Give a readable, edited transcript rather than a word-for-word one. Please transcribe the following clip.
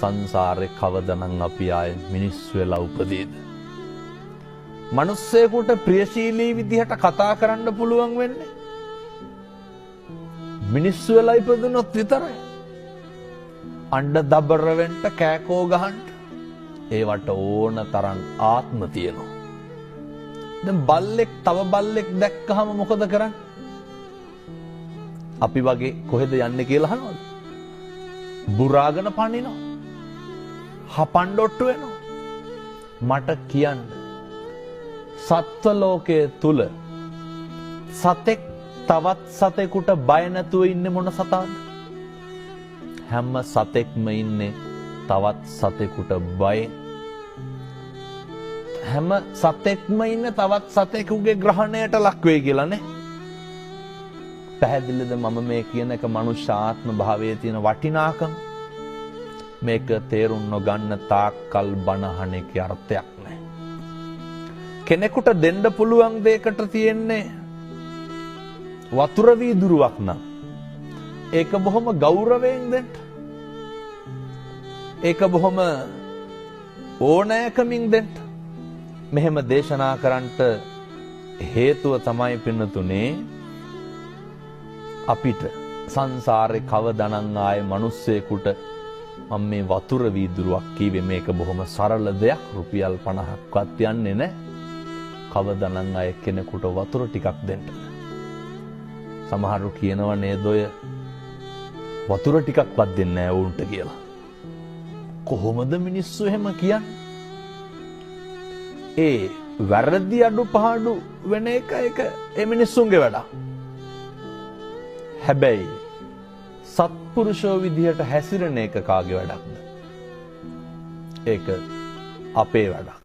සංසාරේ කවදනම් අපි ආයේ මිනිස්සු වෙලා උපදීද? මිනිස්සෙකුට ප්‍රියශීලී විදිහට කතා කරන්න පුළුවන් වෙන්නේ මිනිස්සු වෙලා ඉපදුනොත් විතරයි. අඬ දබර වෙන්න කෑකෝ ගහන්න ඒවට ඕන තරම් ආත්ම තියෙනවා. දැන් බල්ලෙක් තව බල්ලෙක් දැක්කහම මොකද කරන්නේ? අපි වගේ කොහෙද යන්නේ කියලා අහනවද? බුරාගෙන පනිනවා. හපන්ඩොට්ටු වෙනවා. මට කියන්න සත්ව ලෝකයේ තුල සතෙක් තවත් සතෙකුට බය නැතුව ඉන්නේ මොන සතාද? හැම සතෙක්ම ඉන්නේ තවත් සතෙකුට බය. හැම සතෙක්ම ඉන්නේ තවත් සතෙකුගේ ග්‍රහණයට ලක් වෙයි කියලා නේ. පැහැදිලිද මම මේ කියන එක මනුෂ්‍ය ආත්ම භාවයේ තියෙන වටිනාකම? මේක තේරුම් නොගන්න තාක්කල් බනහන එකේ අර්ථයක් නැහැ. කෙනෙකුට දෙන්න පුළුවන් දෙයකට තියෙන්නේ වතුර වීදුරුවක් නම් ඒක බොහොම ගෞරවයෙන් දෙන්න. ඒක බොහොම ඕනෑකමින් දෙන්න. මෙහෙම දේශනා කරන්නට හේතුව තමයි පින්නතුනේ අපිට සංසාරේ කවදානම් ආයේ මිනිස්සෙකුට මම මේ වතුර වීදුරුවක් කීවේ මේක බොහොම සරල දෙයක් රුපියල් 50ක්වත් යන්නේ නැහැ. කවදානම් ආයේ කෙනෙකුට වතුර ටිකක් දෙන්න. සමහරු කියනවා නේද ඔය වතුර ටිකක්වත් දෙන්නේ නැහැ වුන්ට කියලා. කොහොමද මිනිස්සු එහෙම කියන්නේ? ඒ වැරදි අඩු පහඩු වෙන එක ඒ මිනිස්සුන්ගේ වැඩක්. හැබැයි සත්පුරුෂෝ විදිහට හැසිරෙන එක කාගේ වැඩක්ද? ඒක අපේ වැඩක්.